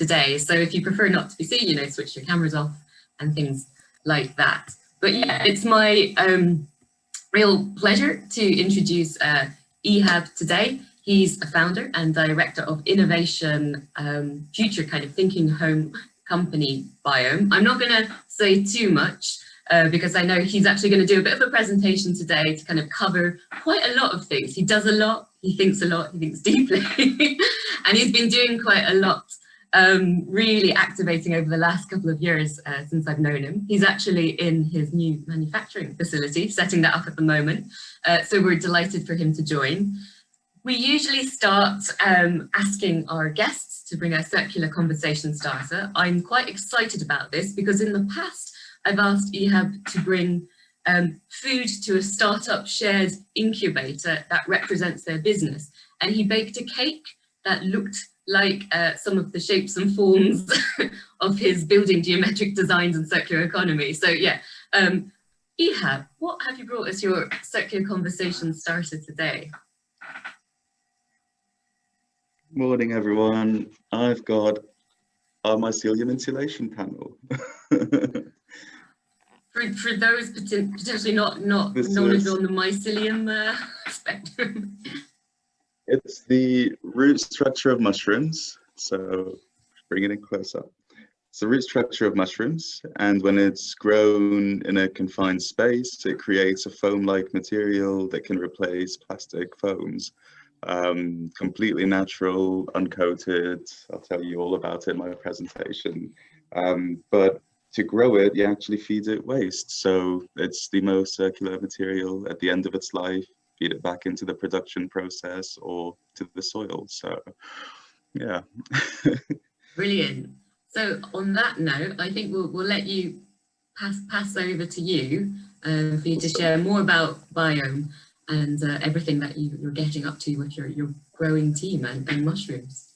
today. So if you prefer not to be seen, you know, switch your cameras off and things like that. But yeah, it's my real pleasure to introduce Ehab today. He's a founder and director of innovation, future kind of thinking home company Biohm. I'm not going to say too much because I know he's actually going to do a bit of a presentation today to kind of cover quite a lot of things. He does a lot, he thinks deeply, and he's been doing quite a lot, really activating over the last couple of years since I've known him. He's actually in his new manufacturing facility, setting that up at the moment. So we're delighted for him to join. We usually start asking our guests to bring a circular conversation starter. I'm quite excited about this because in the past, I've asked Ehab to bring food to a startup shared incubator that represents their business. And he baked a cake that looked like some of the shapes and forms of his building geometric designs and circular economy. So yeah, Ehab, what have you brought as your circular conversation starter today? Morning, everyone. I've got our mycelium insulation panel. For those potentially not knowledgeable on the mycelium spectrum. It's the root structure of mushrooms. So bring it in close up. It's the root structure of mushrooms, and when it's grown in a confined space, it creates a foam-like material that can replace plastic foams. Completely natural, uncoated. I'll tell you all about it in my presentation. But to grow it, you actually feed it waste. So it's the most circular material at the end of its life. Feed it back into the production process or to the soil. So, yeah. Brilliant. So on that note, I think we'll let you pass over to you for you to share more about Biohm and everything that you're getting up to with your growing team and mushrooms.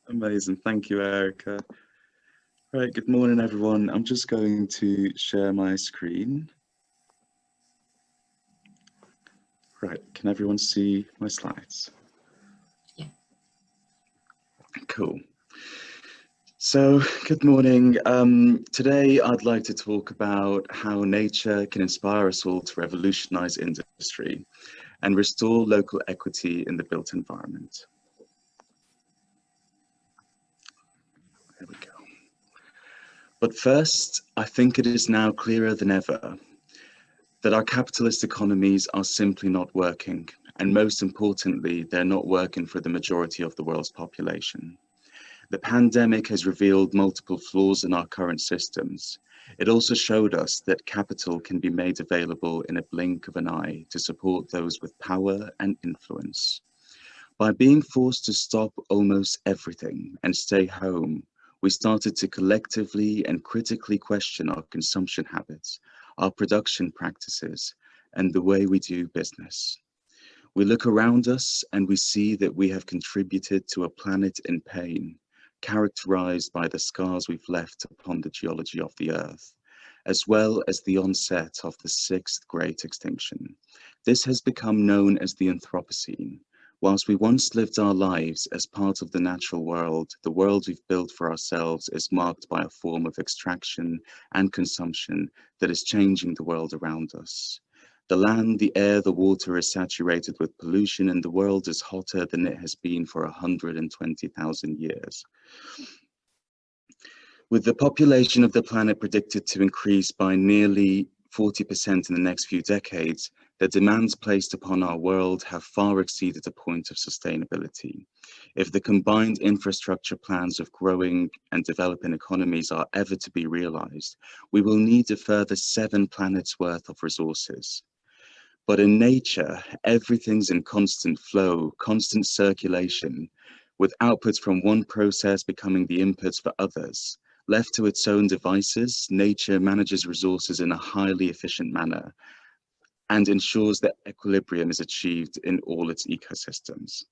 Amazing, thank you, Erica. Right, good morning, everyone. I'm just going to share my screen. Right, can everyone see my slides? Yeah. Cool. So, good morning. Today, I'd like to talk about how nature can inspire us all to revolutionize industry and restore local equity in the built environment. There we go. But first, I think it is now clearer than ever that our capitalist economies are simply not working. And most importantly, they're not working for the majority of the world's population. The pandemic has revealed multiple flaws in our current systems. It also showed us that capital can be made available in a blink of an eye to support those with power and influence. By being forced to stop almost everything and stay home, we started to collectively and critically question our consumption habits, our production practices, and the way we do business. We look around us and we see that we have contributed to a planet in pain, characterized by the scars we've left upon the geology of the Earth, as well as the onset of the sixth great extinction. This has become known as the Anthropocene. Whilst we once lived our lives as part of the natural world, the world we've built for ourselves is marked by a form of extraction and consumption that is changing the world around us. The land, the air, the water is saturated with pollution, and the world is hotter than it has been for 120,000 years. With the population of the planet predicted to increase by nearly 40% in the next few decades, the demands placed upon our world have far exceeded the point of sustainability. If the combined infrastructure plans of growing and developing economies are ever to be realized, we will need a further 7 planets worth of resources. But in nature, everything's in constant flow, constant circulation, with outputs from one process becoming the inputs for others. Left to its own devices, nature manages resources in a highly efficient manner and ensures that equilibrium is achieved in all its ecosystems.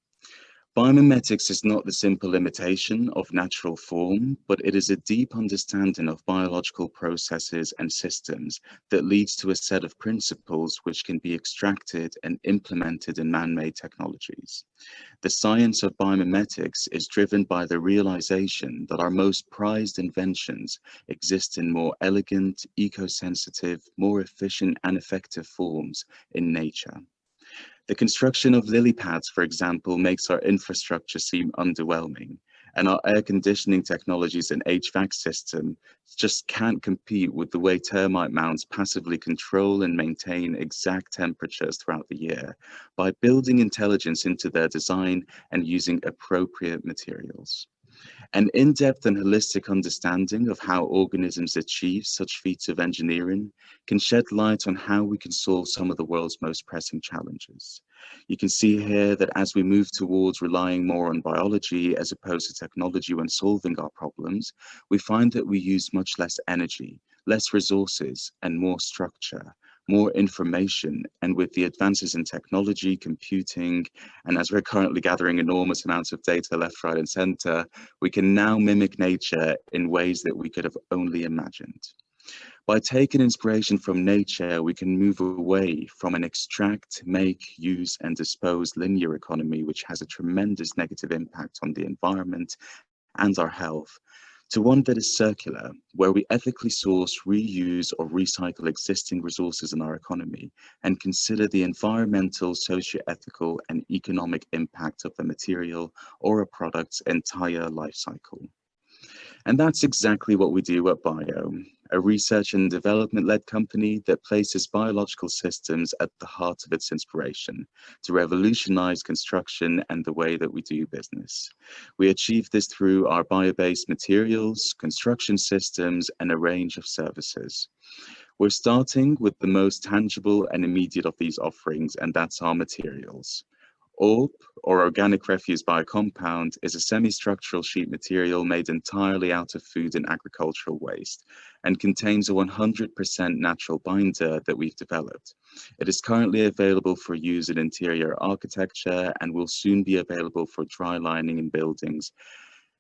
Biomimetics is not the simple imitation of natural form, but it is a deep understanding of biological processes and systems that leads to a set of principles which can be extracted and implemented in man-made technologies. The science of biomimetics is driven by the realization that our most prized inventions exist in more elegant, eco-sensitive, more efficient and effective forms in nature. The construction of lily pads, for example, makes our infrastructure seem underwhelming, and our air conditioning technologies and HVAC system just can't compete with the way termite mounds passively control and maintain exact temperatures throughout the year by building intelligence into their design and using appropriate materials. An in-depth and holistic understanding of how organisms achieve such feats of engineering can shed light on how we can solve some of the world's most pressing challenges. You can see here that as we move towards relying more on biology as opposed to technology when solving our problems, we find that we use much less energy, less resources, and more structure, more information. And with the advances in technology, computing, and as we're currently gathering enormous amounts of data left, right, and center, we can now mimic nature in ways that we could have only imagined. By taking inspiration from nature, we can move away from an extract, make, use, and dispose linear economy, which has a tremendous negative impact on the environment and our health, to one that is circular, where we ethically source, reuse, or recycle existing resources in our economy and consider the environmental, socio-ethical, and economic impact of the material or a product's entire life cycle. And that's exactly what we do at Biome, a research and development-led company that places biological systems at the heart of its inspiration to revolutionize construction and the way that we do business. We achieve this through our bio-based materials, construction systems, and a range of services. We're starting with the most tangible and immediate of these offerings, and that's our materials. ORB, or organic refuse biocompound, is a semi-structural sheet material made entirely out of food and agricultural waste and contains a 100% natural binder that we've developed. It is currently available for use in interior architecture and will soon be available for dry lining in buildings.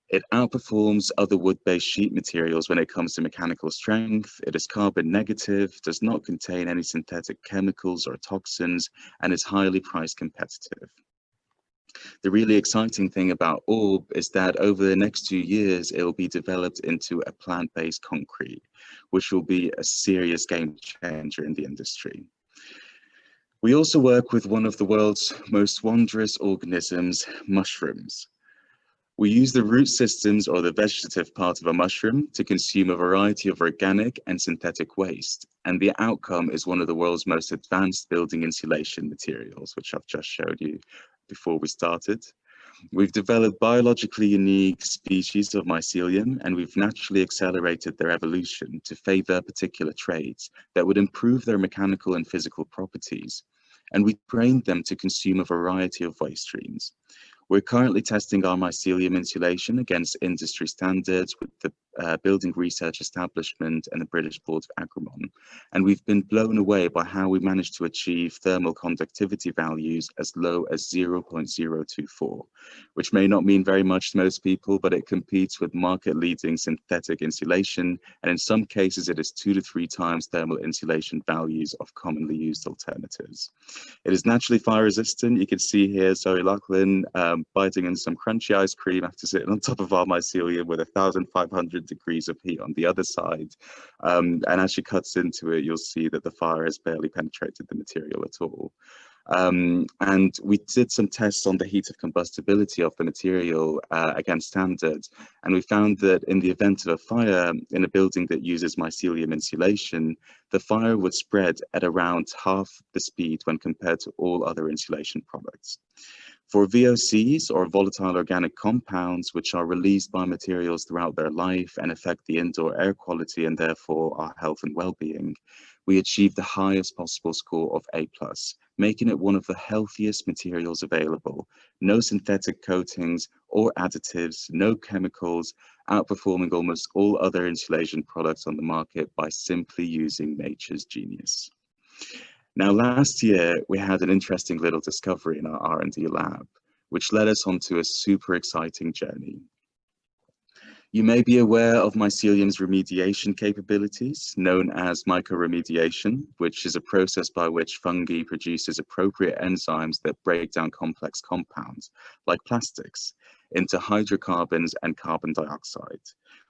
It outperforms other wood-based sheet materials when it comes to mechanical strength. It is carbon negative, does not contain any synthetic chemicals or toxins, and is highly price competitive. The really exciting thing about ORB is that over the next 2 years, it will be developed into a plant-based concrete, which will be a serious game changer in the industry. We also work with one of the world's most wondrous organisms, mushrooms. We use the root systems, or the vegetative part of a mushroom, to consume a variety of organic and synthetic waste, and the outcome is one of the world's most advanced building insulation materials, which I've just showed you before we started. We've developed biologically unique species of mycelium, and we've naturally accelerated their evolution to favor particular traits that would improve their mechanical and physical properties, and we trained them to consume a variety of waste streams. We're currently testing our mycelium insulation against industry standards with the Building Research Establishment and the British Board of Agrimon, and we've been blown away by how we managed to achieve thermal conductivity values as low as 0.024, which may not mean very much to most people, but it competes with market-leading synthetic insulation, and in some cases it is 2 to 3 times thermal insulation values of commonly used alternatives. It is naturally fire resistant. You can see here Zoe Lachlan biting into some crunchy ice cream after sitting on top of our mycelium with 1,500 degrees of heat on the other side. And as she cuts into it, you'll see that the fire has barely penetrated the material at all. And we did some tests on the heat of combustibility of the material against standards, and we found that in the event of a fire in a building that uses mycelium insulation, the fire would spread at around half the speed when compared to all other insulation products. For VOCs, or volatile organic compounds, which are released by materials throughout their life and affect the indoor air quality and therefore our health and well-being, we achieved the highest possible score of A+, making it one of the healthiest materials available. No synthetic coatings or additives, no chemicals, outperforming almost all other insulation products on the market by simply using nature's genius. Now, last year, we had an interesting little discovery in our R&D lab. which led us onto a super exciting journey. You may be aware of mycelium's remediation capabilities, known as mycoremediation, which is a process by which fungi produces appropriate enzymes that break down complex compounds, like plastics, into hydrocarbons and carbon dioxide.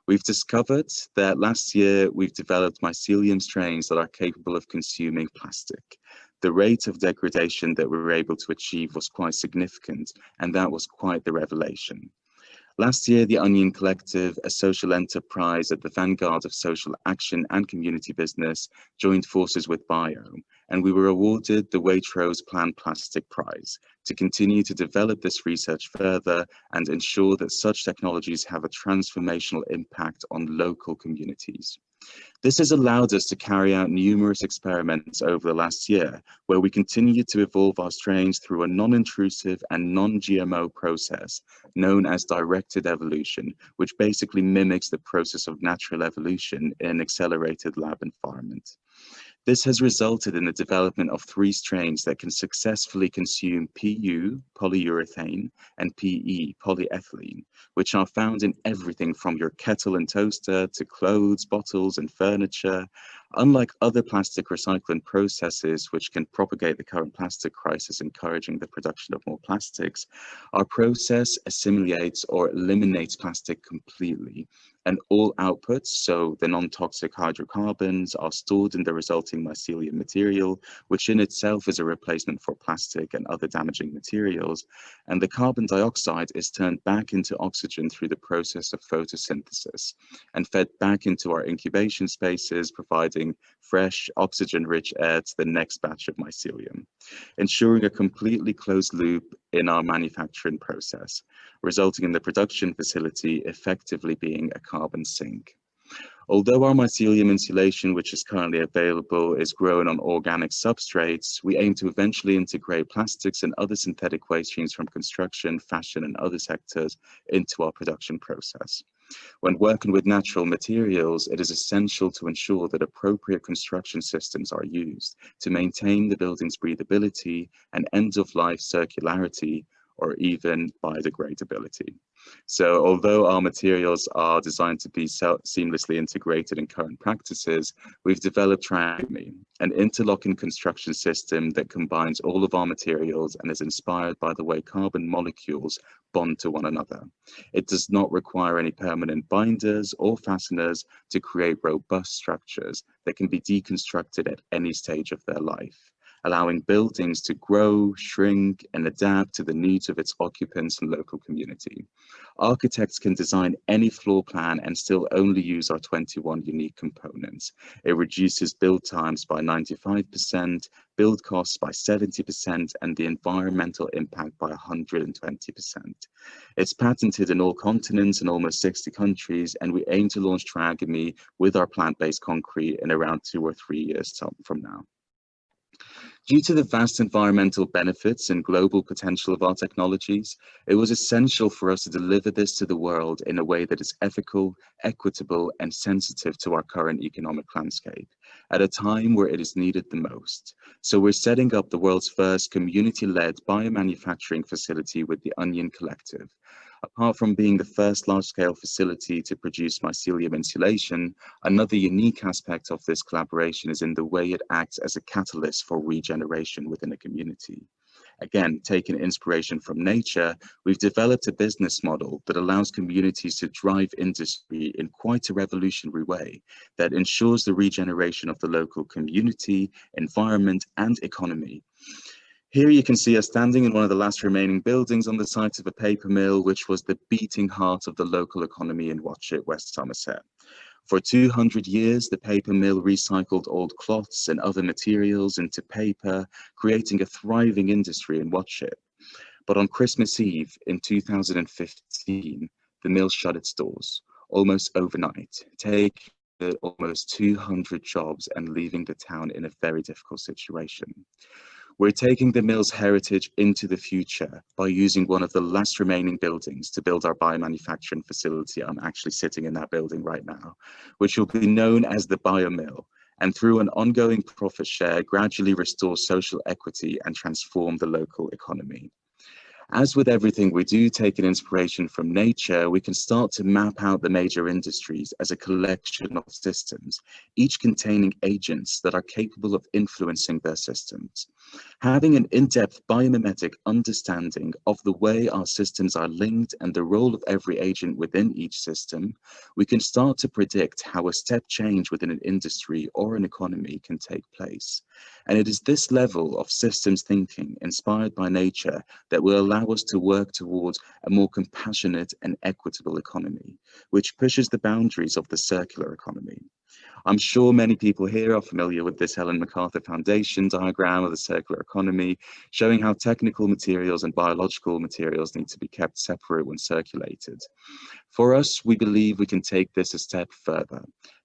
We've discovered that last year we've developed mycelium strains that are capable of consuming plastic. The rate of degradation that we were able to achieve was quite significant, and that was quite the revelation. Last year, the Onion Collective, a social enterprise at the vanguard of social action and community business, joined forces with Biohm, and we were awarded the Waitrose Plant Plastic Prize to continue to develop this research further and ensure that such technologies have a transformational impact on local communities. This has allowed us to carry out numerous experiments over the last year, where we continue to evolve our strains through a non-intrusive and non-GMO process known as directed evolution, which basically mimics the process of natural evolution in an accelerated lab environment. This has resulted in the development of 3 strains that can successfully consume PU, polyurethane, and PE, polyethylene, which are found in everything from your kettle and toaster to clothes, bottles, and furniture. Unlike other plastic recycling processes, which can propagate the current plastic crisis, encouraging the production of more plastics, our process assimilates or eliminates plastic completely, and all outputs, so the non-toxic hydrocarbons, are stored in the resulting mycelium material, which in itself is a replacement for plastic and other damaging materials, and the carbon dioxide is turned back into oxygen through the process of photosynthesis and fed back into our incubation spaces, providing fresh, oxygen-rich air to the next batch of mycelium, ensuring a completely closed loop in our manufacturing process, resulting in the production facility effectively being a carbon sink. Although our mycelium insulation, which is currently available, is grown on organic substrates, we aim to eventually integrate plastics and other synthetic waste streams from construction, fashion, and other sectors into our production process. When working with natural materials, it is essential to ensure that appropriate construction systems are used to maintain the building's breathability and end-of-life circularity, or even biodegradability. So although our materials are designed to be seamlessly integrated in current practices, we've developed Triangme, an interlocking construction system that combines all of our materials and is inspired by the way carbon molecules bond to one another. It does not require any permanent binders or fasteners to create robust structures that can be deconstructed at any stage of their life, allowing buildings to grow, shrink, and adapt to the needs of its occupants and local community. Architects can design any floor plan and still only use our 21 unique components. It reduces build times by 95%, build costs by 70%, and the environmental impact by 120%. It's patented in all continents and almost 60 countries, and we aim to launch Triangme with our plant-based concrete in around 2 or 3 years from now. Due to the vast environmental benefits and global potential of our technologies, it was essential for us to deliver this to the world in a way that is ethical, equitable, and sensitive to our current economic landscape, at a time where it is needed the most. So we're setting up the world's first community-led biomanufacturing facility with the Onion Collective. Apart from being the first large-scale facility to produce mycelium insulation, another unique aspect of this collaboration is in the way it acts as a catalyst for regeneration within a community. Again, taking inspiration from nature, we've developed a business model that allows communities to drive industry in quite a revolutionary way that ensures the regeneration of the local community, environment, and economy. Here you can see us standing in one of the last remaining buildings on the site of a paper mill, which was the beating heart of the local economy in Watchet, West Somerset. For 200 years, the paper mill recycled old cloths and other materials into paper, creating a thriving industry in Watchet. But on Christmas Eve in 2015, the mill shut its doors, almost overnight, taking almost 200 jobs and leaving the town in a very difficult situation. We're taking the mill's heritage into the future by using one of the last remaining buildings to build our biomanufacturing facility. I'm actually sitting in that building right now, which will be known as the Biomill, and through an ongoing profit share, gradually restore social equity and transform the local economy. As with everything we do take an inspiration from nature, we can start to map out the major industries as a collection of systems, each containing agents that are capable of influencing their systems. Having an in-depth biomimetic understanding of the way our systems are linked and the role of every agent within each system, we can start to predict how a step change within an industry or an economy can take place. And it is this level of systems thinking inspired by nature that will allow us to work towards a more compassionate and equitable economy, which pushes the boundaries of the circular economy. I'm sure many people here are familiar with this Helen MacArthur Foundation diagram of the circular economy, showing how technical materials and biological materials need to be kept separate when circulated. For us, we believe we can take this a step further.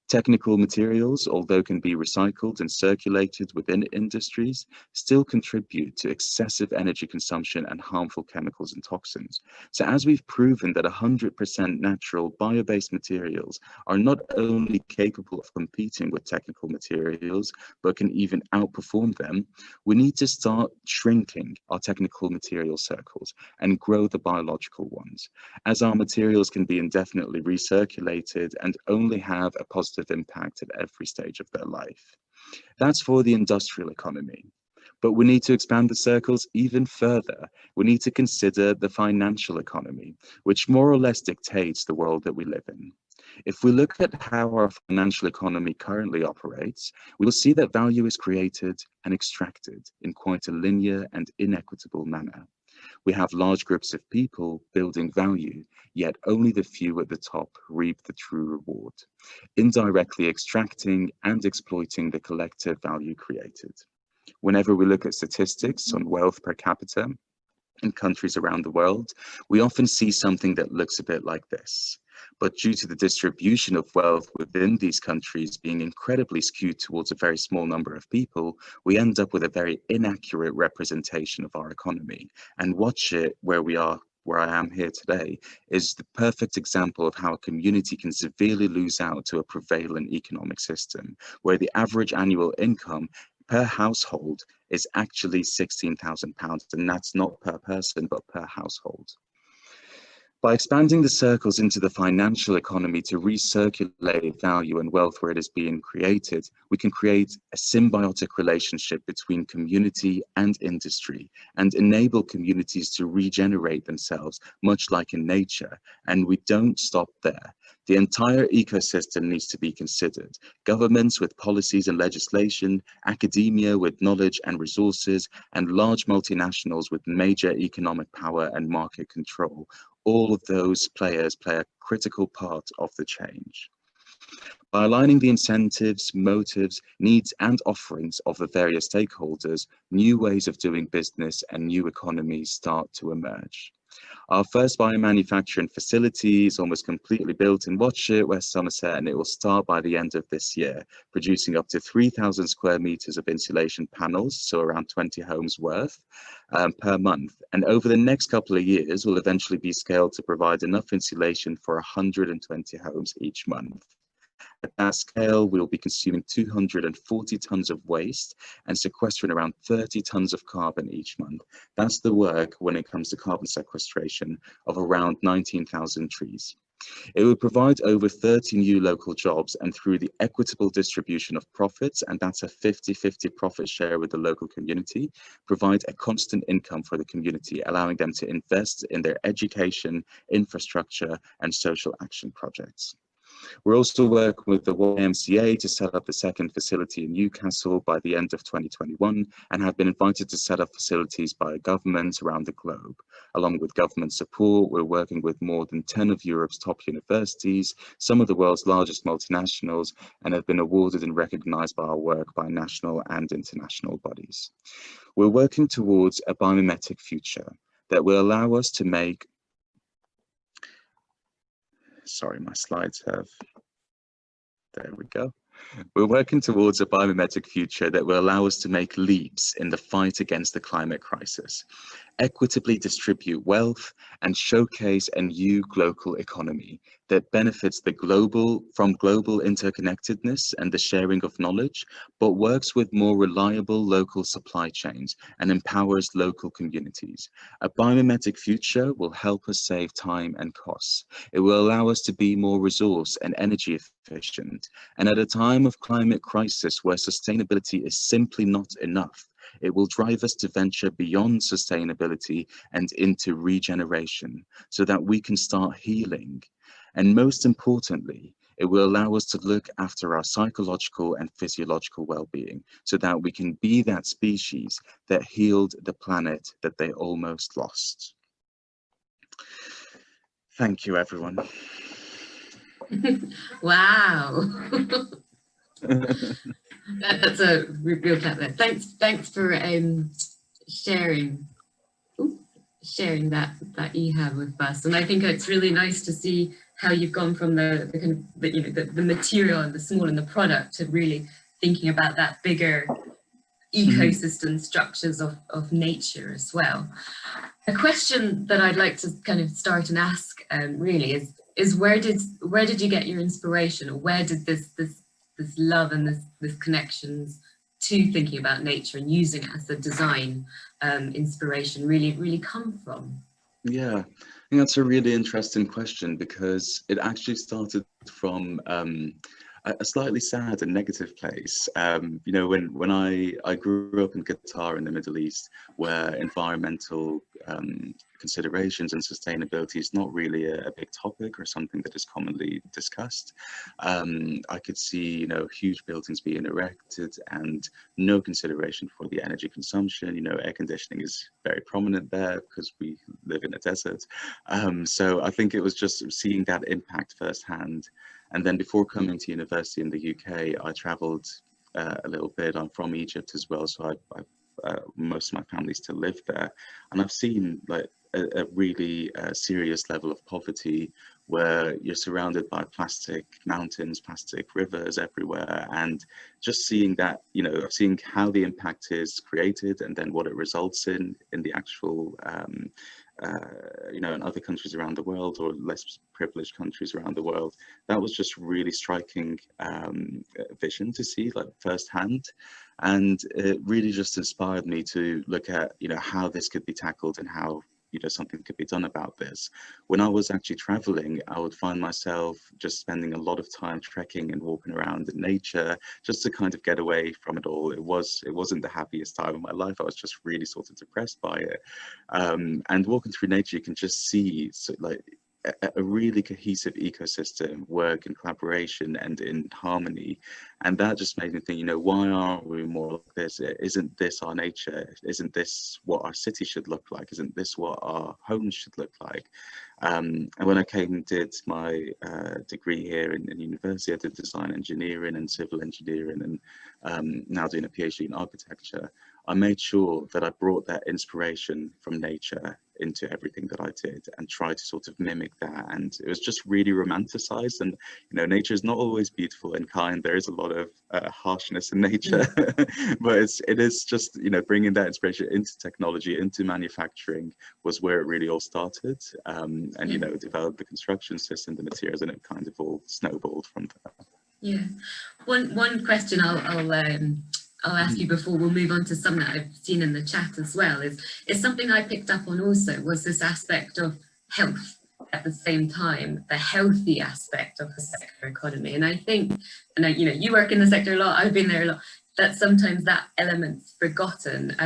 Technical materials, although can be recycled and circulated within industries, still contribute to excessive energy consumption and harmful chemicals and toxins. So as we've proven that 100% natural bio-based materials are not only capable of competing with technical materials, but can even outperform them, we need to start shrinking our technical material circles and grow the biological ones, as our materials can be indefinitely recirculated and only have a positive impact at every stage of their life. That's for the industrial economy. But we need to expand the circles even further. We need to consider the financial economy, which more or less dictates the world that we live in. If we look at how our financial economy currently operates, we will see that value is created and extracted in quite a linear and inequitable manner. We have large groups of people building value, yet only the few at the top reap the true reward, indirectly extracting and exploiting the collective value created. Whenever we look at statistics on wealth per capita in countries around the world, we often see something that looks a bit like this. But due to the distribution of wealth within these countries being incredibly skewed towards a very small number of people, we end up with a very inaccurate representation of our economy. And watch it where I am here today, is the perfect example of how a community can severely lose out to a prevalent economic system, where the average annual income per household is actually £16,000, and that's not per person, but per household. By expanding the circles into the financial economy to recirculate value and wealth where it is being created, we can create a symbiotic relationship between community and industry and enable communities to regenerate themselves, much like in nature. And we don't stop there. The entire ecosystem needs to be considered. Governments with policies and legislation, academia with knowledge and resources, and large multinationals with major economic power and market control. All of those players play a critical part of the change. By aligning the incentives, motives, needs, and offerings of the various stakeholders, new ways of doing business and new economies start to emerge. Our first biomanufacturing facility is almost completely built in Watchet, West Somerset, and it will start by the end of this year, producing up to 3,000 square meters of insulation panels, so around 20 homes worth, per month. And over the next couple of years, will eventually be scaled to provide enough insulation for 120 homes each month. At that scale, we'll be consuming 240 tons of waste and sequestering around 30 tons of carbon each month. That's the work when it comes to carbon sequestration of around 19,000 trees. It would provide over 30 new local jobs, and through the equitable distribution of profits, and that's a 50-50 profit share with the local community, provide a constant income for the community, allowing them to invest in their education, infrastructure, and social action projects. We're also working with the YMCA to set up the second facility in Newcastle by the end of 2021, and have been invited to set up facilities by governments around the globe. Along with government support, we're working with more than 10 of Europe's top universities, some of the world's largest multinationals, and have been awarded and recognized by our work by national and international bodies. We're working towards a biomimetic future that will allow us to make Sorry, my slides have, there we go. We're working towards a biomimetic future that will allow us to make leaps in the fight against the climate crisis. equitably distribute wealth, and showcase a new global economy that benefits from global interconnectedness and the sharing of knowledge, but works with more reliable local supply chains and empowers local communities. A biomimetic future will help us save time and costs. It will allow us to be more resource and energy efficient. And at a time of climate crisis where sustainability is simply not enough, it will drive us to venture beyond sustainability and into regeneration so that we can start healing. And most importantly, it will allow us to look after our psychological and physiological well-being so that we can be that species that healed the planet that they almost lost. Thank you, everyone. Wow. That's a real clap there. Thanks for sharing that Ehab with us. And I think it's really nice to see how you've gone from the kind of the material and the small and the product to really thinking about that bigger ecosystem structures of nature as well. A question that I'd like to kind of start and ask really is where did you get your inspiration, or where did this love and this connections to thinking about nature and using it as a design inspiration really come from? Yeah, I think that's a really interesting question, because it actually started from a slightly sad and negative place. You know, when I grew up in Qatar in the Middle East, where environmental considerations and sustainability is not really a big topic or something that is commonly discussed. I could see, you know, huge buildings being erected and no consideration for the energy consumption. You know, air conditioning is very prominent there because we live in a desert. So I think it was just seeing that impact firsthand. And then before coming to university in the UK, I traveled a little bit. I'm from Egypt as well, so most of my family still live there. And I've seen like a really serious level of poverty, where you're surrounded by plastic mountains, plastic rivers everywhere, and just seeing that, you know, seeing how the impact is created and then what it results in the actual you know, in other countries around the world, or less privileged countries around the world. That was just really striking vision to see, like, firsthand. And it really just inspired me to look at, you know, how this could be tackled and how, you know, something could be done about this. When I was actually traveling, I would find myself just spending a lot of time trekking and walking around in nature, just to kind of get away from it all. It wasn't the happiest time of my life. I was just really sort of depressed by it. And walking through nature, you can just see, so, like, a really cohesive ecosystem work in collaboration and in harmony. And that just made me think, you know, why aren't we more like this? Isn't this our nature? Isn't this what our city should look like? Isn't this what our homes should look like? And when I came and did my degree here in university, I did design engineering and civil engineering, and now doing a PhD in architecture. I made sure that I brought that inspiration from nature into everything that I did and tried to sort of mimic that. And it was just really romanticized. And, you know, nature is not always beautiful and kind. There is a lot of harshness in nature, but it is just, you know, bringing that inspiration into technology, into manufacturing was where it really all started. And, you know, developed the construction system, the materials, and it kind of all snowballed from there. Yeah. One question I'll ask you before we'll move on to some that I've seen in the chat as well is something I picked up on also was this aspect of health at the same time, the healthy aspect of the circular economy. And I think, and you know, you work in the sector a lot, I've been there a lot, that sometimes that element's forgotten.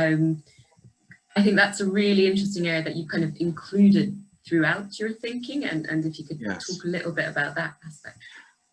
I think that's a really interesting area that you kind of included throughout your thinking, and if you could talk a little bit about that aspect.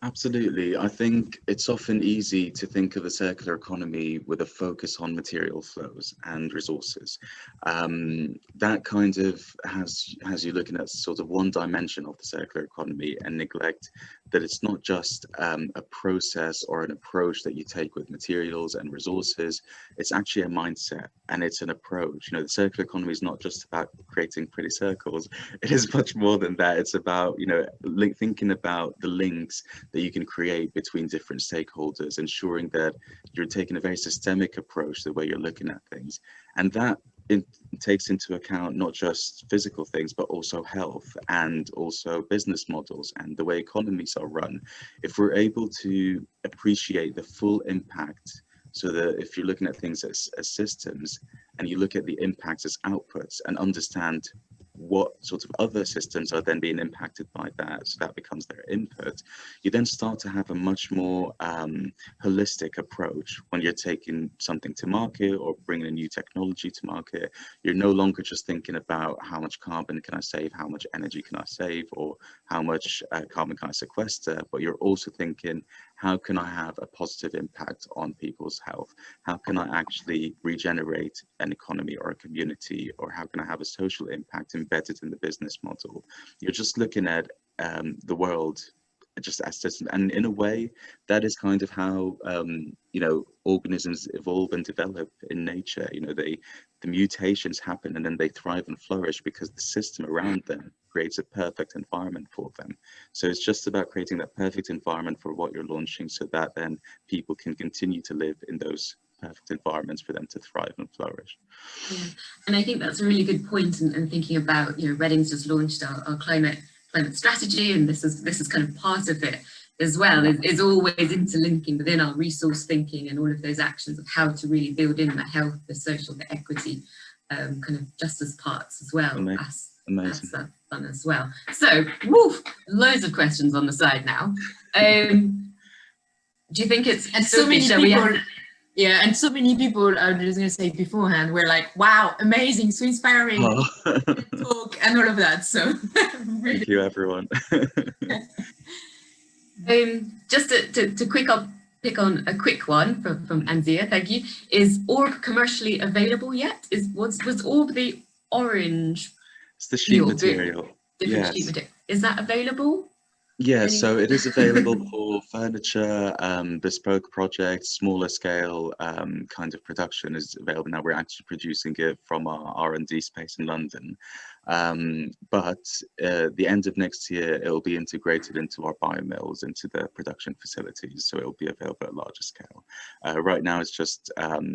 Absolutely. I think it's often easy to think of the circular economy with a focus on material flows and resources. That kind of has you looking at sort of one dimension of the circular economy and neglect that it's not just a process or an approach that you take with materials and resources. It's actually a mindset and it's an approach. You know, the circular economy is not just about creating pretty circles. It is much more than that. It's about, you know, thinking about the links that you can create between different stakeholders, ensuring that you're taking a very systemic approach to the way you're looking at things. And that it takes into account not just physical things, but also health and also business models and the way economies are run. If we're able to appreciate the full impact, so that if you're looking at things as systems and you look at the impacts as outputs and understand what sort of other systems are then being impacted by that, so that becomes their input, you then start to have a much more holistic approach when you're taking something to market or bringing a new technology to market. You're no longer just thinking about how much carbon can I save, how much energy can I save, or how much carbon can I sequester, but you're also thinking, how can I have a positive impact on people's health? How can I actually regenerate an economy or a community? Or how can I have a social impact embedded in the business model? You're just looking at the world just as system, and in a way that is kind of how you know, organisms evolve and develop in nature. You know, the mutations happen and then they thrive and flourish because the system around them creates a perfect environment for them. So it's just about creating that perfect environment for what you're launching, so that then people can continue to live in those perfect environments for them to thrive and flourish. Yeah, and I think that's a really good point. And thinking about, you know, Reading's just launched our climate strategy, and this is kind of part of it as well. Is always interlinking within our resource thinking and all of those actions of how to really build in the health, the social, the equity, kind of justice parts as well. Amazing. That's fun as well. So, loads of questions on the side now. Do you think it's, and so many people? Yeah, and so many people, I was just going to say beforehand, were like, wow, amazing, so inspiring, talk and all of that. So really. Thank you, everyone. Just to pick on a quick one from Anzia, thank you. Is orb commercially available yet? Was orb the orange? It's the sheet material. Different sheet material. Is that available? Yeah, so it is available for furniture, bespoke projects, smaller scale kind of production is available now. We're actually producing it from our R&D space in London. But the end of next year, it'll be integrated into our biomills, into the production facilities. So it'll be available at larger scale. Right now, it's just,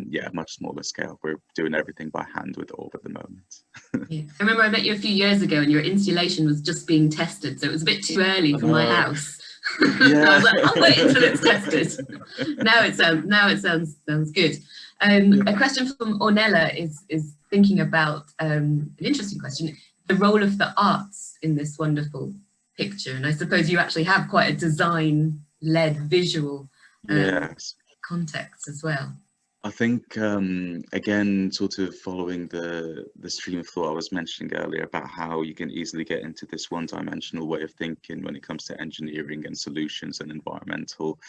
yeah, much smaller scale. We're doing everything by hand with Orb at the moment. Yeah. I remember I met you a few years ago and your installation was just being tested. So it was a bit too early for my house. Yeah. I was like, I'll wait until it's tested. Now it sounds good. A question from Ornella is thinking about an interesting question, the role of the arts in this wonderful picture. And I suppose you actually have quite a design-led visual context as well. I think, again, sort of following the stream of thought I was mentioning earlier about how you can easily get into this one-dimensional way of thinking when it comes to engineering and solutions and environmental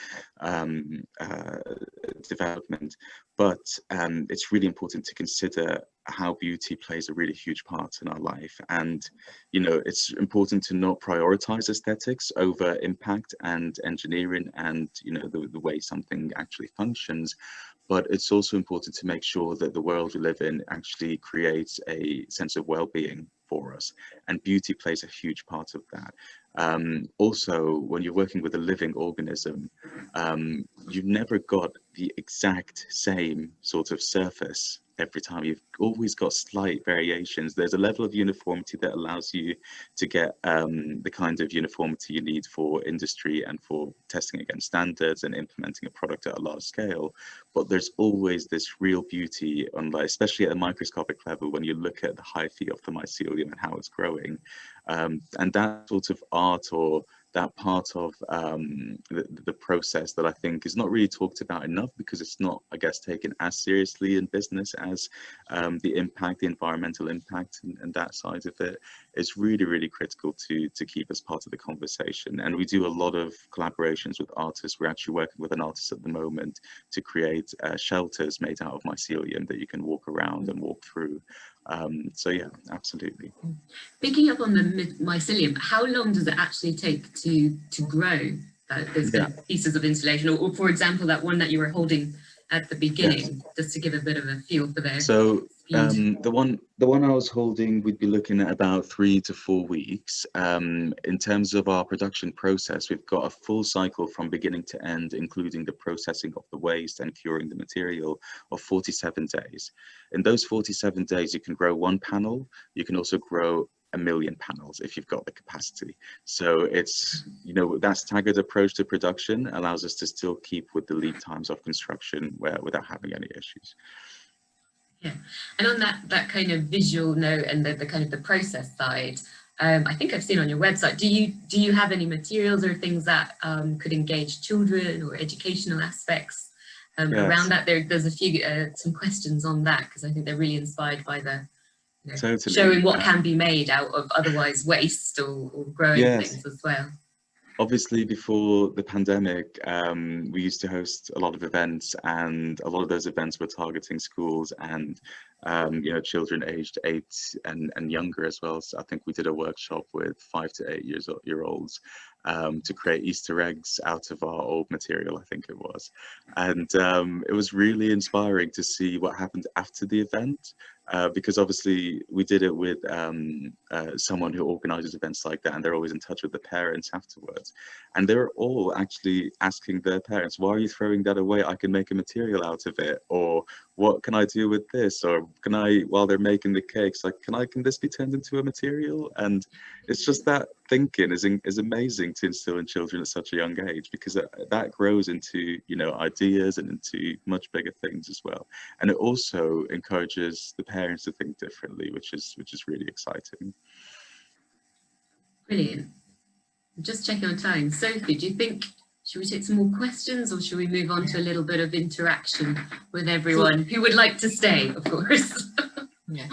development. But it's really important to consider how beauty plays a really huge part in our life. And, you know, it's important to not prioritize aesthetics over impact and engineering and, you know, the way something actually functions. But it's also important to make sure that the world we live in actually creates a sense of well-being for us, and beauty plays a huge part of that. Also, when you're working with a living organism, you've never got the exact same sort of surface every time. You've always got slight variations. There's a level of uniformity that allows you to get the kind of uniformity you need for industry and for testing against standards and implementing a product at a large scale. But there's always this real beauty, especially at a microscopic level, when you look at the hyphae of the mycelium and how it's growing. And that sort of art, or that part of the process, that I think is not really talked about enough, because it's not, I guess, taken as seriously in business as the impact, the environmental impact, and that side of it is really, really critical to keep as part of the conversation. And we do a lot of collaborations with artists. We're actually working with an artist at the moment to create shelters made out of mycelium that you can walk around and walk through. So yeah, absolutely. Picking up on the mycelium, how long does it actually take to grow those kind of pieces of insulation, or for example, that one that you were holding at the beginning, just to give a bit of a feel for the The one I was holding, we'd be looking at about 3 to 4 weeks. In terms of our production process, we've got a full cycle from beginning to end, including the processing of the waste and curing the material, of 47 days. In those 47 days, you can grow 1 panel. You can also grow 1,000,000 panels if you've got the capacity. So it's, you know, that staggered approach to production allows us to still keep with the lead times of construction without having any issues. Yeah, and on that kind of visual note and the kind of the process side, I think I've seen on your website, do you have any materials or things that could engage children or educational aspects Yes. around that? There's a few some questions on that, because I think they're really inspired by the Totally. showing what can be made out of otherwise waste or growing things as well. Obviously, before the pandemic, we used to host a lot of events, and a lot of those events were targeting schools and you know, children aged 8 and younger as well. So I think we did a workshop with 5 to 8 year olds to create Easter eggs out of our old material, I think it was. And it was really inspiring to see what happened after the event. Because obviously we did it with someone who organizes events like that, and they're always in touch with the parents afterwards. And they're all actually asking their parents, why are you throwing that away? I can make a material out of it. Or what can I do with this? Or can I, while they're making the cakes, like, can this be turned into a material? And it's just that thinking is amazing to instill in children at such a young age, because that grows into, you know, ideas and into much bigger things as well. And it also encourages the parents to think differently, which is really exciting. Brilliant. I'm just checking on time. Sophie, do you think, should we take some more questions, or should we move on to a little bit of interaction with everyone who would like to stay, of course? Yeah.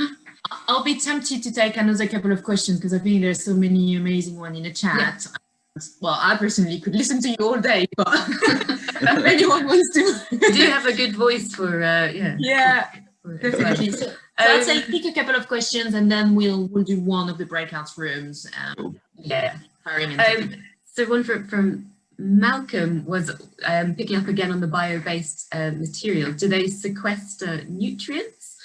I'll be tempted to take another couple of questions, because I think there's so many amazing ones in the chat. Yeah. Well, I personally could listen to you all day, but if anyone wants to. You do have a good voice for, Yeah, definitely. So I'd say pick a couple of questions, and then we'll do one of the breakout rooms. Yeah. So one from Malcolm was picking up again on the bio-based material. Do they sequester nutrients?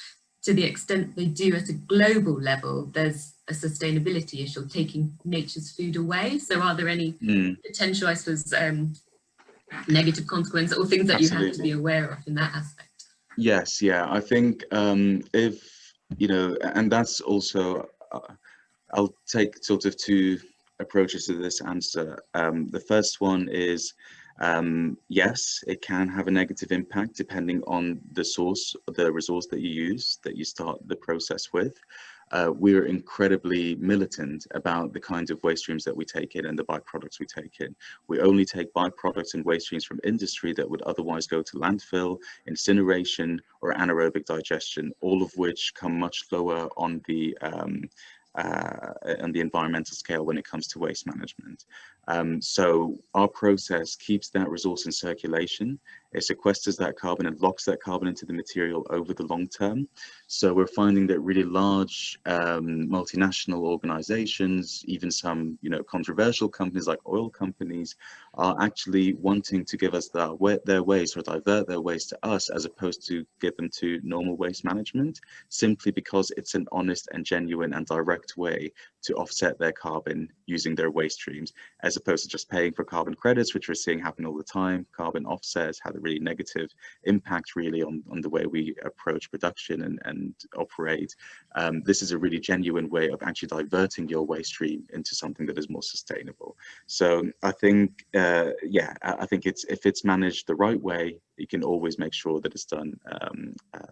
To the extent they do at a global level, there's a sustainability issue of taking nature's food away. So are there any potential, I suppose, negative consequences or things that you have to be aware of in that aspect? Yes, yeah, I think if, you know, and that's also, I'll take sort of 2 approaches to this answer. The first one is, yes, it can have a negative impact depending on the source, the resource that you use, that you start the process with. We're incredibly militant about the kinds of waste streams that we take in and the byproducts we take in. We only take byproducts and waste streams from industry that would otherwise go to landfill, incineration, or anaerobic digestion, all of which come much lower on the environmental scale when it comes to waste management. So our process keeps that resource in circulation. It sequesters that carbon and locks that carbon into the material over the long term. So we're finding that really large multinational organizations, even some, you know, controversial companies like oil companies, are actually wanting to give us their waste, or divert their waste to us, as opposed to give them to normal waste management, simply because it's an honest and genuine and direct way to offset their carbon using their waste streams, as opposed to just paying for carbon credits, which we're seeing happen all the time. Carbon offsets had a really negative impact really on the way we approach production and operate. This is a really genuine way of actually diverting your waste stream into something that is more sustainable. So I think, yeah, I think if it's managed the right way, you can always make sure that it's done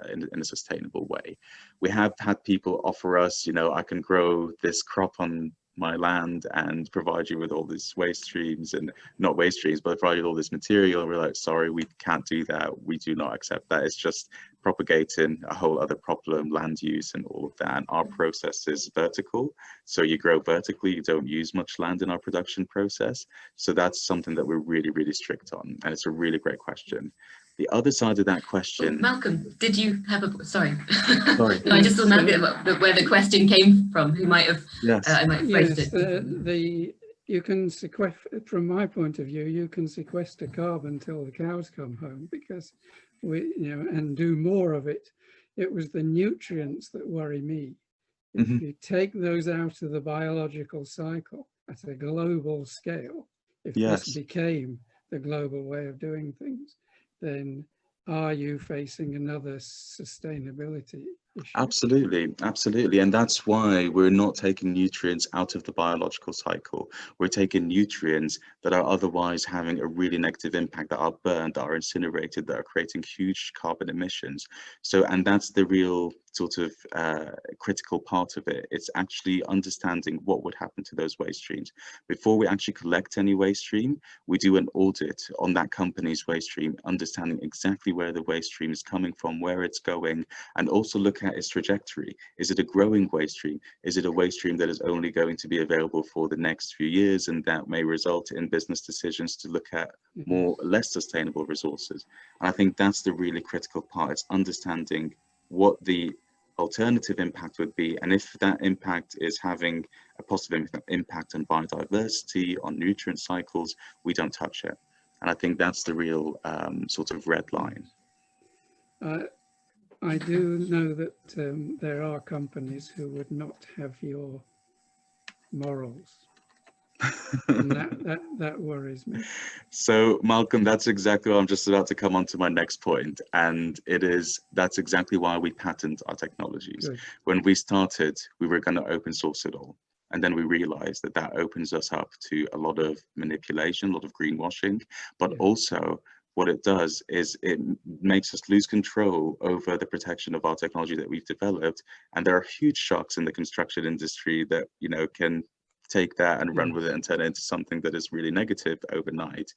in a sustainable way. We have had people offer us, you know, I can grow this crop on my land and provide you with all these waste streams, and not waste streams, but provide you with all this material. And we're like, sorry, we can't do that. We do not accept that. It's just propagating a whole other problem, land use and all of that. And our process is vertical. So you grow vertically, you don't use much land in our production process. So that's something that we're really, really strict on. And it's a really great question. The other side of that question. Oh, Malcolm, did you have a, sorry. Sorry. No, I just thought where the question came from, who might have, yes. I might have phrased it. You can sequester, from my point of view, you can sequester carbon till the cows come home, because we, you know, and do more of it it was the nutrients that worry me. If you take those out of the biological cycle at a global scale, if this became the global way of doing things, then are you facing another sustainability issue? Absolutely, absolutely. And that's why we're not taking nutrients out of the biological cycle. We're taking nutrients that are otherwise having a really negative impact, that are burned, that are incinerated, that are creating huge carbon emissions. So, and that's the real sort of critical part of it. It's actually understanding what would happen to those waste streams. Before we actually collect any waste stream, we do an audit on that company's waste stream, understanding exactly where the waste stream is coming from, where it's going, and also look at its trajectory. Is it a growing waste stream? Is it a waste stream that is only going to be available for the next few years, and that may result in business decisions to look at more less sustainable resources? And I think that's the really critical part. It's understanding what the alternative impact would be, and if that impact is having a positive impact on biodiversity, on nutrient cycles, we don't touch it. And I think that's the real sort of red line. I do know that there are companies who would not have your morals. And that worries me. So Malcolm, that's exactly what I'm just about to come on to my next point. And that's exactly why we patent our technologies. Good. When we started, we were going to open source it all. And then we realized that that opens us up to a lot of manipulation, a lot of greenwashing, but also what it does is it makes us lose control over the protection of our technology that we've developed. And there are huge shocks in the construction industry that, you know, can take that and run with it and turn it into something that is really negative overnight.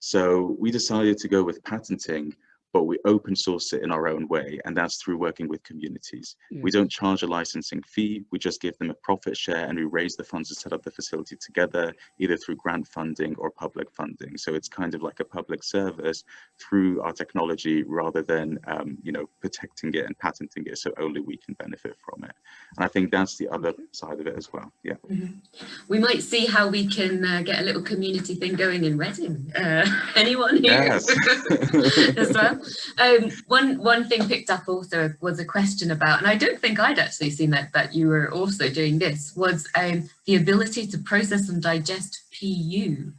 So we decided to go with patenting, but we open source it in our own way, and that's through working with communities. We don't charge a licensing fee, we just give them a profit share, and we raise the funds to set up the facility together, either through grant funding or public funding. So it's kind of like a public service through our technology, rather than you know, protecting it and patenting it so only we can benefit from it. And I think that's the other side of it as well. We might see how we can get a little community thing going in Reading. Anyone here? Yes. As well. One thing picked up also was a question about, and I don't think I'd actually seen that you were also doing this, was the ability to process and digest PU.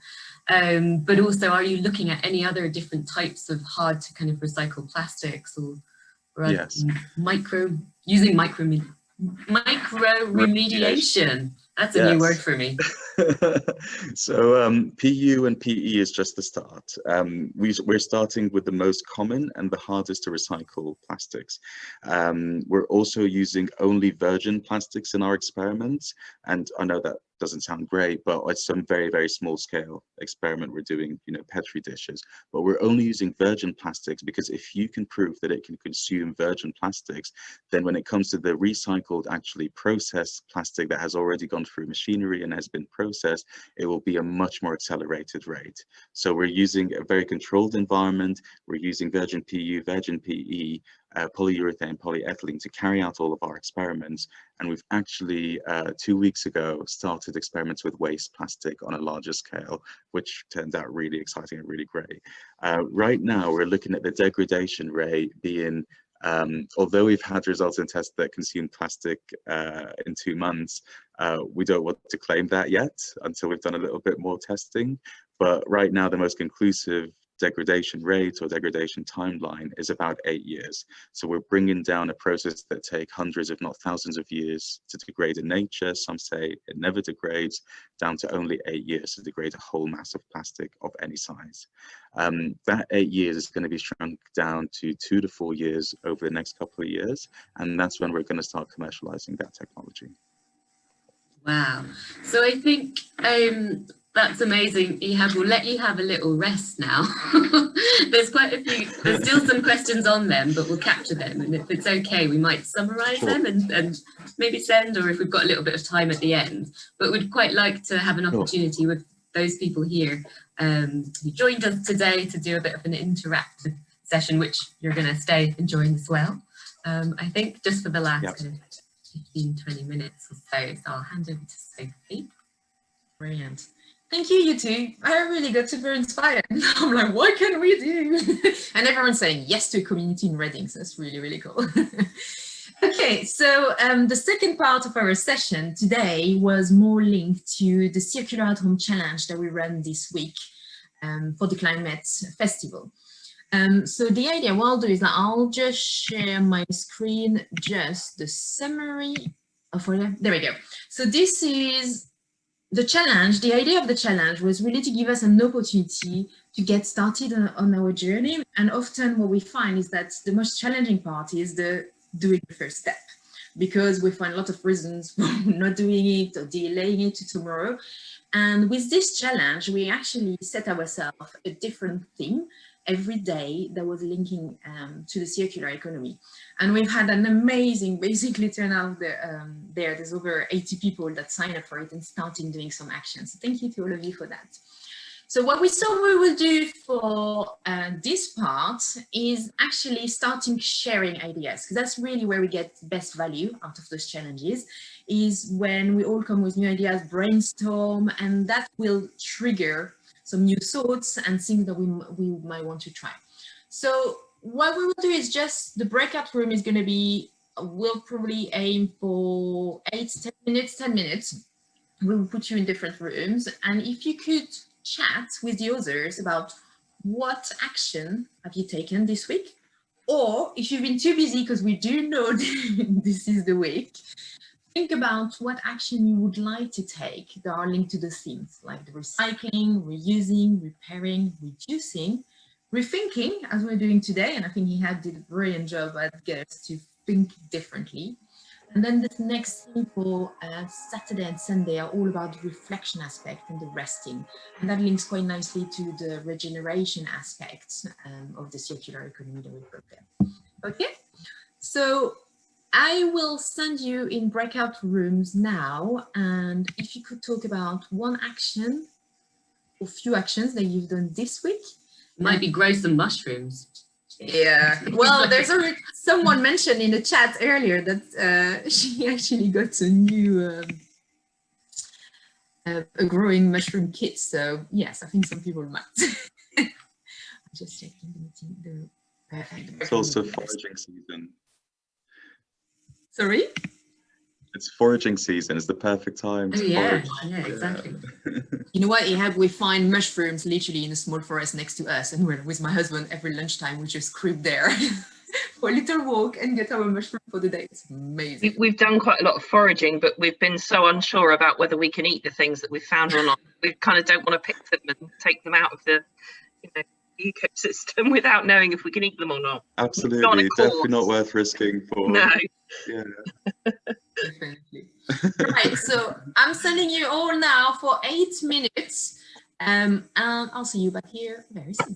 But also, are you looking at any other different types of hard to kind of recycle plastics, or using micro remediation? That's a new word for me. So PU and PE is just the start. We're starting with the most common and the hardest to recycle plastics. We're also using only virgin plastics in our experiments. And I know that doesn't sound great, but it's some very, very small scale experiment we're doing, you know, Petri dishes. But we're only using virgin plastics because if you can prove that it can consume virgin plastics, then when it comes to the recycled, actually processed plastic that has already gone through machinery and has been processed, it will be a much more accelerated rate. So we're using a very controlled environment. We're using virgin PU, virgin PE, polyurethane, polyethylene to carry out all of our experiments. And we've actually 2 weeks ago started experiments with waste plastic on a larger scale, which turned out really exciting and really great. Right now, we're looking at the degradation rate being, although we've had results in tests that consume plastic in 2 months, we don't want to claim that yet until we've done a little bit more testing. But right now, the most conclusive degradation rate or degradation timeline is about 8 years. So we're bringing down a process that takes hundreds, if not thousands of years to degrade in nature. Some say it never degrades, down to only 8 years to degrade a whole mass of plastic of any size. That 8 years is going to be shrunk down to 2 to 4 years over the next couple of years. And that's when we're going to start commercializing that technology. Wow. So I think that's amazing. Ehab, we'll let you have a little rest now. There's quite a few, there's still some questions on them, but we'll capture them. And if it's okay, we might summarize them and maybe send, or if we've got a little bit of time at the end. But we'd quite like to have an opportunity with those people here who joined us today to do a bit of an interactive session, which you're going to stay enjoying as well. I think just for the last kind of 15, 20 minutes or so. So I'll hand over to Sophie. Brilliant. Thank you, you two. I really got super inspired. I'm like, what can we do? And everyone's saying yes to a community in Reading. So that's really, really cool. Okay, so the second part of our session today was more linked to the Circular at Home Challenge that we ran this week for the Climate Festival. So the idea what I'll do is that I'll just share my screen, just the summary of what there we go. So this is the challenge. The idea of the challenge was really to give us an opportunity to get started on our journey. And often what we find is that the most challenging part is doing the first step, because we find a lot of reasons for not doing it or delaying it to tomorrow. And with this challenge, we actually set ourselves a different theme every day that was linking to the circular economy. And we've had an amazing, basically, turnout there. There's over 80 people that signed up for it and starting doing some action. So thank you to all of you for that. So what we thought we will do for this part is actually starting sharing ideas, because that's really where we get best value out of those challenges, is when we all come with new ideas, brainstorm, and that will trigger some new thoughts and things that we might want to try. So what we will do is just, the breakout room is going to be, we'll probably aim for 10 minutes. We will put you in different rooms. And if you could chat with the others about what action have you taken this week, or if you've been too busy, because we do know this is the week, think about what action you would like to take that are linked to the themes, like the recycling, reusing, repairing, reducing, rethinking, as we're doing today. And I think Ehab did a brilliant job at getting us to think differently. And then the next thing for Saturday and Sunday are all about the reflection aspect and the resting. And that links quite nicely to the regeneration aspects of the circular economy that we've got there. Okay, so I will send you in breakout rooms now. And if you could talk about one action or few actions that you've done this week. It might be grow some mushrooms. Yeah, well, there's already someone mentioned in the chat earlier that she actually got a new a growing mushroom kit. So yes, I think some people might. Just checking the it's also foraging season. Sorry? It's foraging season. It's the perfect time to forage. Yeah, exactly. You know what, Ehab, we find mushrooms literally in a small forest next to us, and we're with my husband every lunchtime we just creep there for a little walk and get our mushroom for the day. It's amazing. We've done quite a lot of foraging, but we've been so unsure about whether we can eat the things that we've found or not. We kind of don't want to pick them and take them out of the ecosystem without knowing if we can eat them or not. Absolutely, definitely not worth risking for. No. Yeah. Definitely. Right, so I'm sending you all now for 8 minutes, and I'll see you back here very soon.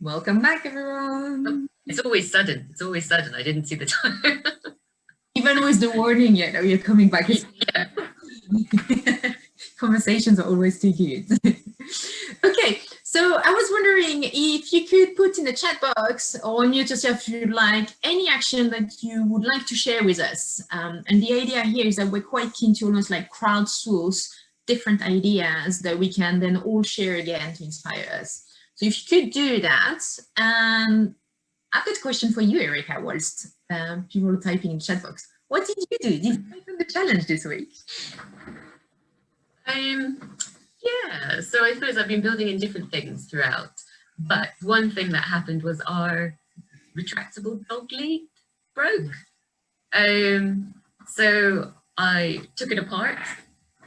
Welcome back, everyone. It's always sudden. It's always sudden. I didn't see the time. Even with the warning, yeah, you're coming back. Yeah. Conversations are always too good. Okay, so I was wondering if you could put in the chat box or unmute yourself if you'd like any action that you would like to share with us. And the idea here is that we're quite keen to almost like crowdsource different ideas that we can then all share again to inspire us. So if you could do that, I've got a question for you, Erica, whilst people are typing in the chat box. What did you do? Did you take on the challenge this week? Yeah, so I suppose I've been building in different things throughout, but one thing that happened was our retractable dog lead broke. So I took it apart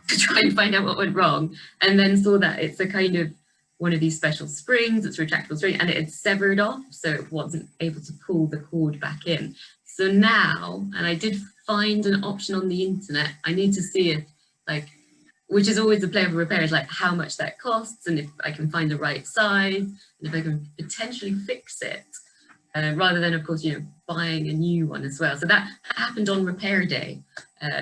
to try and find out what went wrong, and then saw that it's a kind of one of these special springs, it's a retractable spring, and it had severed off, so it wasn't able to pull the cord back in. So now, and I did find an option on the internet, I need to see if, like, which is always the play of a repair, is like how much that costs and if I can find the right size and if I can potentially fix it, rather than, of course, buying a new one as well. So that happened on repair day.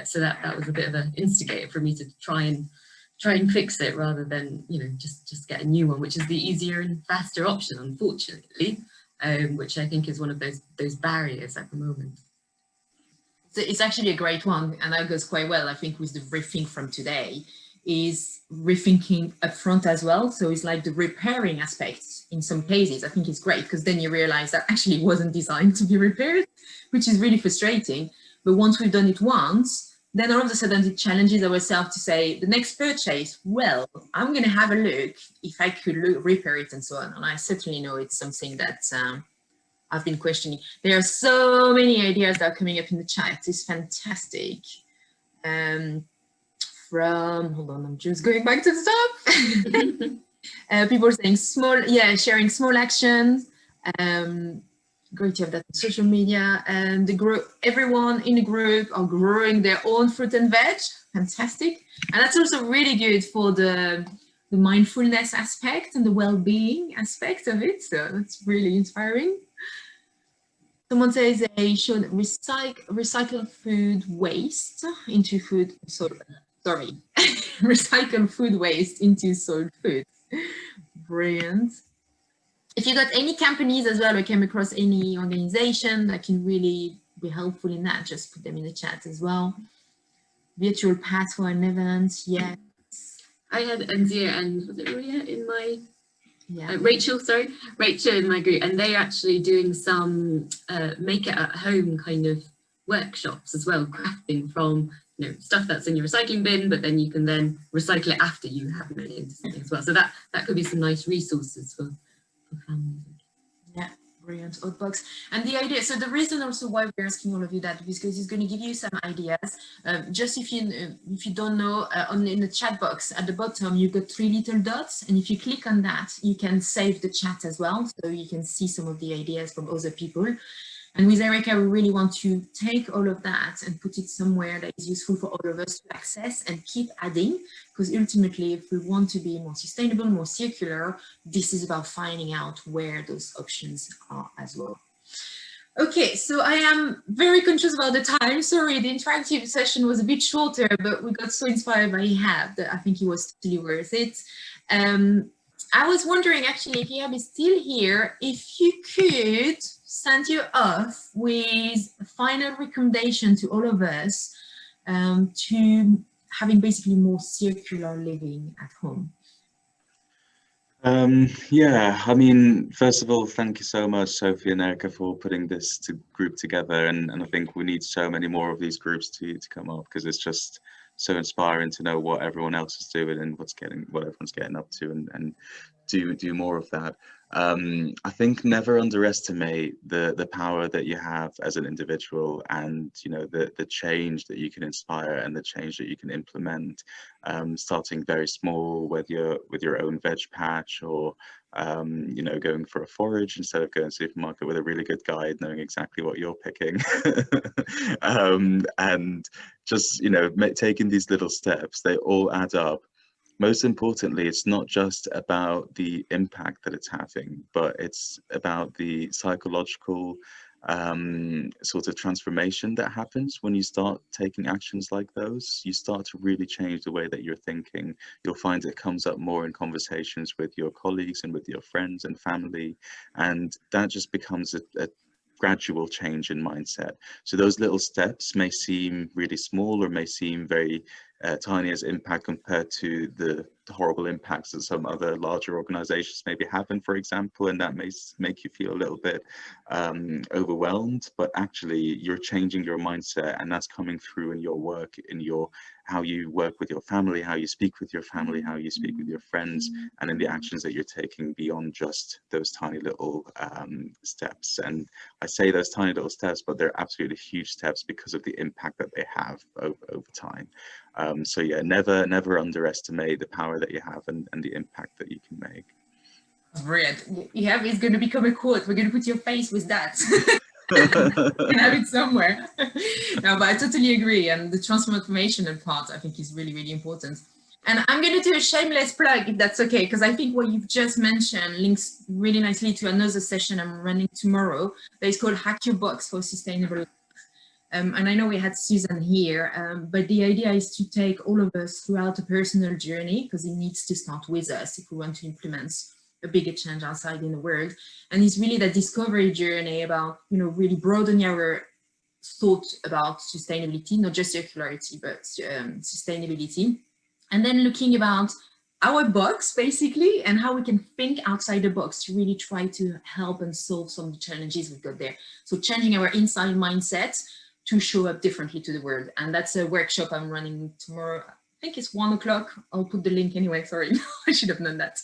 So that was a bit of an instigator for me to try and fix it rather than, just get a new one, which is the easier and faster option, unfortunately, which I think is one of those barriers at the moment. So it's actually a great one, and that goes quite well, I think, with the rethink from today, is rethinking upfront as well. So it's like the repairing aspects in some cases, I think it's great, because then you realize that actually it wasn't designed to be repaired, which is really frustrating. But once we've done it once, then all of a sudden it challenges ourselves to say, the next purchase, well, I'm going to have a look if I could repair it and so on. And I certainly know it's something that I've been questioning. There are so many ideas that are coming up in the chat. It's fantastic. Hold on, I'm just going back to the top. People saying sharing small actions. Great to have that on social media. And everyone in the group are growing their own fruit and veg. Fantastic. And that's also really good for the mindfulness aspect and the well-being aspect of it. So that's really inspiring. Someone says they should recycle food waste into food. Recycle food waste into sold food. Brilliant. If you got any companies as well or came across any organization that can really be helpful in that, just put them in the chat as well. Virtual path for an event, yes. I had Anzia and was it Maria in my Rachel in my group, and they're actually doing some make it at home kind of workshops as well, crafting from stuff that's in your recycling bin, but then you can then recycle it after you have made it into something as well. So that could be some nice resources for families. Yeah, brilliant. Outbox. And the idea, so the reason also why we're asking all of you that is because it's going to give you some ideas. Just if you don't know, in the chat box at the bottom, you've got 3 little dots, and if you click on that, you can save the chat as well, so you can see some of the ideas from other people. And with Erica, we really want to take all of that and put it somewhere that is useful for all of us to access and keep adding, because ultimately, if we want to be more sustainable, more circular, this is about finding out where those options are as well. Okay, so I am very conscious about the time. Sorry, the interactive session was a bit shorter, but we got so inspired by Ehab that I think it was totally worth it. I was wondering, actually, if Ehab is still here, if you could send you off with a final recommendation to all of us to having basically more circular living at home. Yeah, I mean, first of all, thank you so much, Sophie and Erica, for putting this group together. And I think we need so many more of these groups to come up, because it's just so inspiring to know what everyone else is doing and what everyone's getting up to, and do more of that. I think never underestimate the power that you have as an individual, and the change that you can inspire and the change that you can implement, starting very small with your own veg patch, or going for a forage instead of going to the supermarket with a really good guide knowing exactly what you're picking. And just taking these little steps, they all add up. Most importantly, it's not just about the impact that it's having, but it's about the psychological sort of transformation that happens when you start taking actions like those. You start to really change the way that you're thinking. You'll find it comes up more in conversations with your colleagues and with your friends and family, and that just becomes a gradual change in mindset. So those little steps may seem really small, or may seem very tiny as impact compared to the horrible impacts that some other larger organizations may be having, for example, and that may make you feel a little bit overwhelmed. But actually, you're changing your mindset, and that's coming through in your work, in how you work with your family, how you speak with your family, how you speak with your friends, and in the actions that you're taking beyond just those tiny little steps. And I say those tiny little steps, but they're absolutely huge steps because of the impact that they have over time. So yeah, never underestimate the power that you have and the impact that you can make. Brilliant. Yeah, it's going to become a quote. We're going to put your face with that. You can have it somewhere. No, but I totally agree. And the transformational part, I think, is really, really important. And I'm going to do a shameless plug, if that's okay, because I think what you've just mentioned links really nicely to another session I'm running tomorrow that is called Hack Your Box for Sustainable Life. And I know we had Susan here, but the idea is to take all of us throughout a personal journey, because it needs to start with us if we want to implement a bigger change outside in the world. And it's really that discovery journey about, really broadening our thought about sustainability, not just circularity, but sustainability. And then looking about our box, basically, and how we can think outside the box to really try to help and solve some of the challenges we've got there. So changing our inside mindset to show up differently to the world. And that's a workshop I'm running tomorrow. I think it's 1 o'clock. I'll put the link anyway, sorry, I should have known that.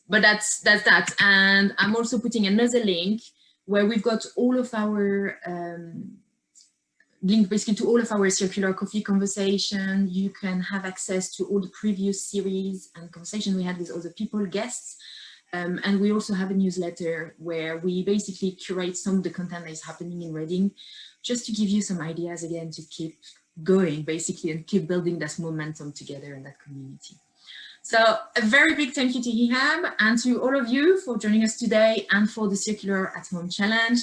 But that's that. And I'm also putting another link where we've got all of our link basically to all of our circular coffee conversation. You can have access to all the previous series and conversation we had with other people, guests. And we also have a newsletter where we basically curate some of the content that is happening in Reading, just to give you some ideas again to keep going basically and keep building that momentum together in that community. So a very big thank you to Ehab and to all of you for joining us today and for the Circular at Home Challenge.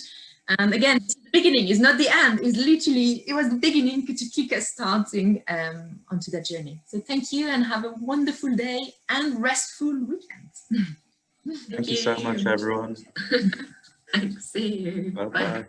And again, it's the beginning, it's not the end, it's literally, it was the beginning to kick us starting onto that journey. So thank you and have a wonderful day and restful weekend. Thank you so much, everyone. Thanks, see you. Bye-bye.